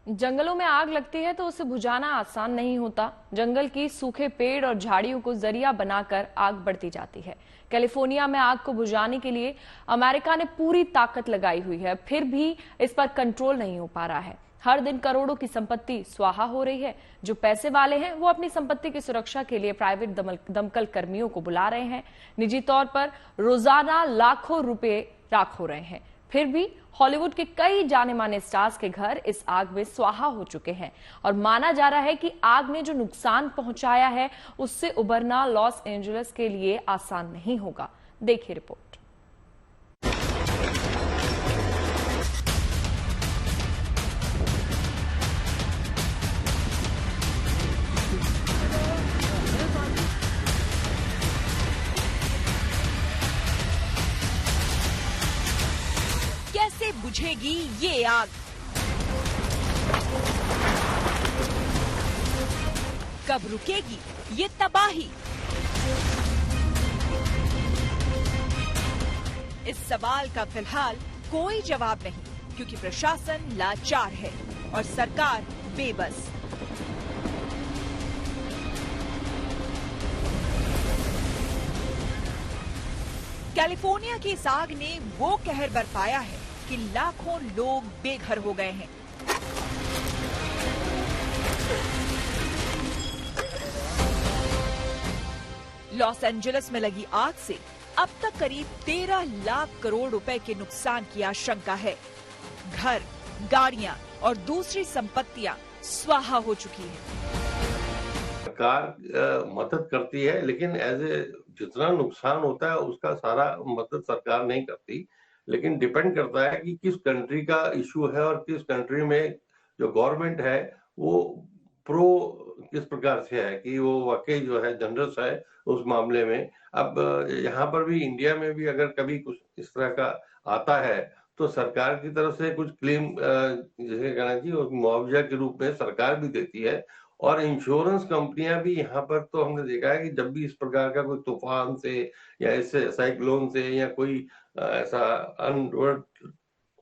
जंगलों में आग लगती है तो उसे बुझाना आसान नहीं होता। जंगल की सूखे पेड़ और झाड़ियों को जरिया बनाकर आग बढ़ती जाती है। कैलिफोर्निया में आग को बुझाने के लिए अमेरिका ने पूरी ताकत लगाई हुई है, फिर भी इस पर कंट्रोल नहीं हो पा रहा है। हर दिन करोड़ों की संपत्ति स्वाहा हो रही है। जो पैसे वाले हैं वो अपनी संपत्ति की सुरक्षा के लिए प्राइवेट दमकल कर्मियों को बुला रहे हैं। निजी तौर पर रोजाना लाखों रुपए राख हो रहे हैं। फिर भी हॉलीवुड के कई जाने माने स्टार्स के घर इस आग में स्वाहा हो चुके हैं और माना जा रहा है कि आग ने जो नुकसान पहुंचाया है उससे उबरना लॉस एंजलिस के लिए आसान नहीं होगा। देखिए रिपोर्ट। कैसे बुझेगी ये आग? कब रुकेगी ये तबाही? इस सवाल का फिलहाल कोई जवाब नहीं, क्योंकि प्रशासन लाचार है और सरकार बेबस। कैलिफोर्निया की इस आग ने वो कहर बरपाया है कि लाखों लोग बेघर हो गए हैं। लॉस एंजलिस में लगी आग से अब तक करीब 13 लाख करोड़ रुपए के नुकसान की आशंका है। घर, गाड़ियां और दूसरी संपत्तियां स्वाहा हो चुकी हैं। सरकार मदद करती है, लेकिन जितना नुकसान होता है उसका सारा मदद सरकार नहीं करती, लेकिन डिपेंड करता है कि किस कंट्री का इशू है और किस कंट्री में जो गवर्नमेंट है वो प्रो किस प्रकार से है कि वो वाकई जो है जनरस है उस मामले में। अब यहाँ पर भी इंडिया में भी अगर कभी कुछ इस तरह का आता है तो सरकार की तरफ से कुछ क्लेम जैसे कहना चाहिए मुआवजा के रूप में सरकार भी देती है और इंश्योरेंस कंपनियां भी यहाँ पर तो हमने देखा है कि जब भी इस प्रकार का कोई तूफान से या ऐसे साइक्लोन से या कोई ऐसा अनवर्ड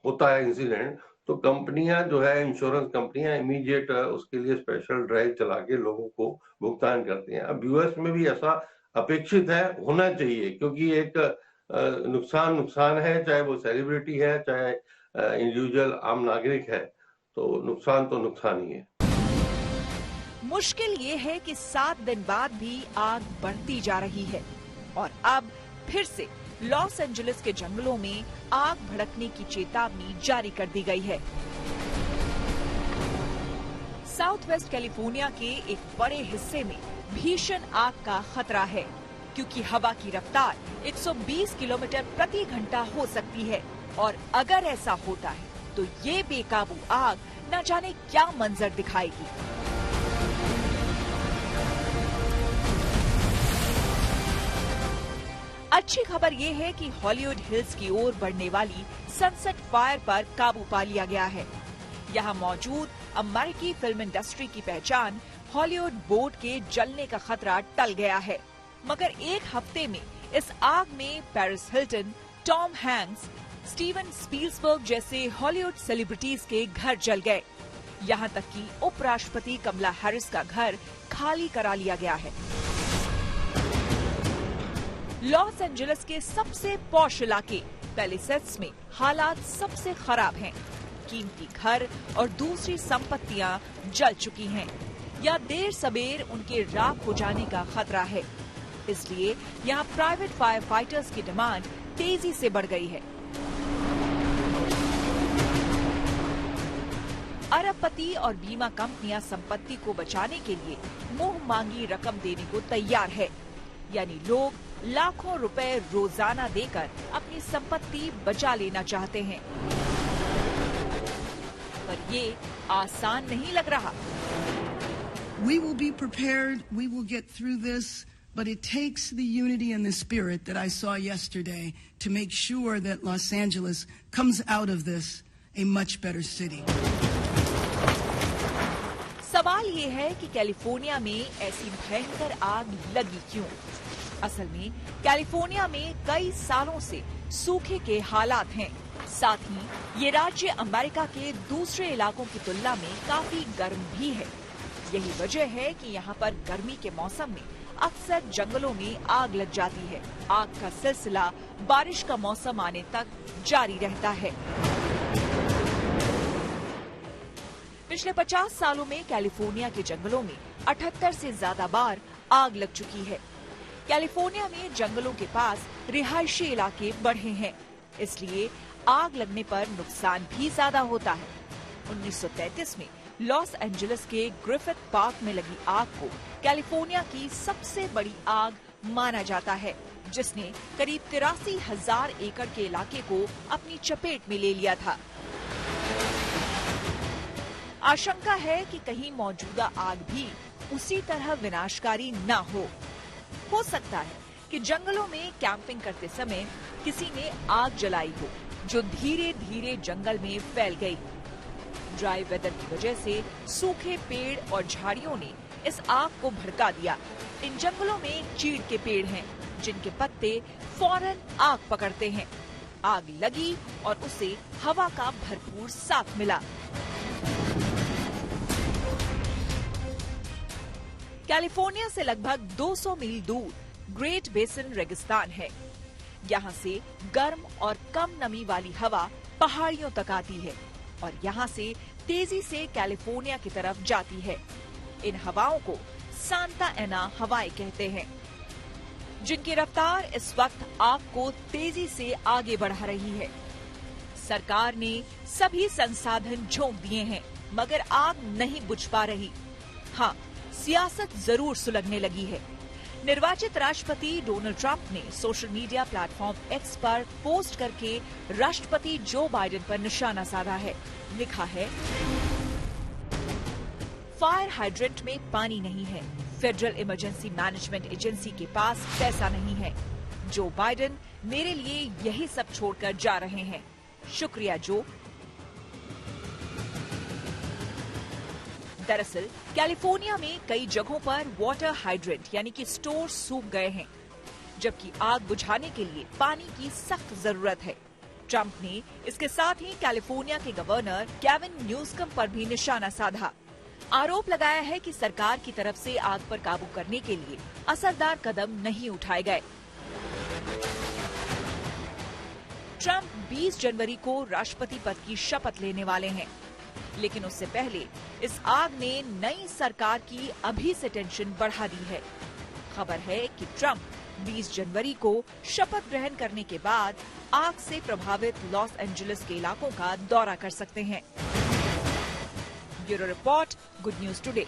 होता है इंसिडेंट, तो कंपनियां जो है इंश्योरेंस कंपनियां इमीडिएट उसके लिए स्पेशल ड्राइव चला के लोगों को भुगतान करती हैं। अब यूएस में भी ऐसा अपेक्षित है, होना चाहिए, क्योंकि एक नुकसान है, चाहे वो सेलिब्रिटी है चाहे इंडिविजुअल आम नागरिक है, तो नुकसान ही है। मुश्किल ये है कि 7 दिन बाद भी आग बढ़ती जा रही है और अब फिर से लॉस एंजलिस के जंगलों में आग भड़कने की चेतावनी जारी कर दी गई है। साउथ वेस्ट कैलिफोर्निया के एक बड़े हिस्से में भीषण आग का खतरा है, क्योंकि हवा की रफ्तार 120 किलोमीटर प्रति घंटा हो सकती है और अगर ऐसा होता है तो ये बेकाबू आग न जाने क्या मंजर दिखाएगी। अच्छी खबर ये है कि हॉलीवुड हिल्स की ओर बढ़ने वाली सनसेट फायर पर काबू पा लिया गया है। यहाँ मौजूद अमेरिकी फिल्म इंडस्ट्री की पहचान हॉलीवुड बोर्ड के जलने का खतरा टल गया है, मगर एक हफ्ते में इस आग में Paris Hilton, Tom Hanks, Steven Spielberg जैसे हॉलीवुड सेलिब्रिटीज के घर जल गए। यहाँ तक कि उपराष्ट्रपति कमला हैरिस का घर खाली करा लिया गया है। लॉस एंजलिस के सबसे पॉश इलाके पैलिसेड्स में हालात सबसे खराब हैं। कीमती घर और दूसरी संपत्तियां जल चुकी हैं या देर सबेर उनके राख हो जाने का खतरा है। इसलिए यहाँ प्राइवेट फायर फाइटर्स की डिमांड तेजी से बढ़ गई है। अरबपति और बीमा कंपनियां संपत्ति को बचाने के लिए मुंह मांगी रकम देने को तैयार है, यानी लोग लाखों रुपए रोजाना देकर अपनी संपत्ति बचा लेना चाहते हैं, पर ये आसान नहीं लग रहा। We will be prepared. We will get through this, but it takes the unity and the spirit that I saw yesterday to make sure that Los Angeles comes out of this a much better city. सवाल ये है कि California में ऐसी भयंकर आग लगी क्यों? असल में कैलिफोर्निया में कई सालों से सूखे के हालात हैं। साथ ही ये राज्य अमेरिका के दूसरे इलाकों की तुलना में काफी गर्म भी है। यही वजह है कि यहाँ पर गर्मी के मौसम में अक्सर जंगलों में आग लग जाती है। आग का सिलसिला बारिश का मौसम आने तक जारी रहता है। पिछले 50 सालों में कैलिफोर्निया के जंगलों में 78 से ज्यादा बार आग लग चुकी है। कैलिफोर्निया में जंगलों के पास रिहायशी इलाके बढ़े हैं, इसलिए आग लगने पर नुकसान भी ज्यादा होता है। 1933 में लॉस एंजलिस के ग्रिफिथ पार्क में लगी आग को कैलिफोर्निया की सबसे बड़ी आग माना जाता है, जिसने करीब 83,000 एकड़ के इलाके को अपनी चपेट में ले लिया था। आशंका है कि कहीं मौजूदा आग भी उसी तरह विनाशकारी न हो सकता है कि जंगलों में कैंपिंग करते समय किसी ने आग जलाई हो, जो धीरे धीरे जंगल में फैल गई। ड्राई वेदर की वजह से सूखे पेड़ और झाड़ियों ने इस आग को भड़का दिया। इन जंगलों में चीड़ के पेड़ हैं, जिनके पत्ते फौरन आग पकड़ते हैं। आग लगी और उसे हवा का भरपूर साथ मिला। कैलिफोर्निया से लगभग 200 मील दूर ग्रेट बेसिन रेगिस्तान है। यहाँ से गर्म और कम नमी वाली हवा पहाड़ियों तक आती है और यहाँ से तेजी से कैलिफोर्निया की तरफ जाती है। इन हवाओं को सांता एना हवाएं कहते हैं, जिनकी रफ्तार इस वक्त आग को तेजी से आगे बढ़ा रही है। सरकार ने सभी संसाधन झोंक दिए हैं, मगर आग नहीं बुझ पा रही। हाँ, सियासत जरूर सुलगने लगी है। निर्वाचित राष्ट्रपति डोनाल्ड ट्रंप ने सोशल मीडिया प्लेटफॉर्म एक्स पर पोस्ट करके राष्ट्रपति जो बाइडेन पर निशाना साधा है। लिखा है, फायर हाइड्रेंट में पानी नहीं है, फेडरल इमरजेंसी मैनेजमेंट एजेंसी के पास पैसा नहीं है। जो बाइडेन मेरे लिए यही सब छोड़कर जा रहे हैं। शुक्रिया जो। दरअसल कैलिफोर्निया में कई जगहों पर वाटर हाइड्रेंट यानी कि स्टोर सूख गए हैं, जबकि आग बुझाने के लिए पानी की सख्त जरूरत है। ट्रंप ने इसके साथ ही कैलिफोर्निया के गवर्नर गेविन न्यूसम पर भी निशाना साधा। आरोप लगाया है कि सरकार की तरफ से आग पर काबू करने के लिए असरदार कदम नहीं उठाए गए। ट्रंप 20 जनवरी को राष्ट्रपति पद की शपथ लेने वाले हैं, लेकिन उससे पहले इस आग ने नई सरकार की अभी से टेंशन बढ़ा दी है। खबर है कि ट्रंप 20 जनवरी को शपथ ग्रहण करने के बाद आग से प्रभावित लॉस एंजलिस के इलाकों का दौरा कर सकते हैं। Bureau report, good news today.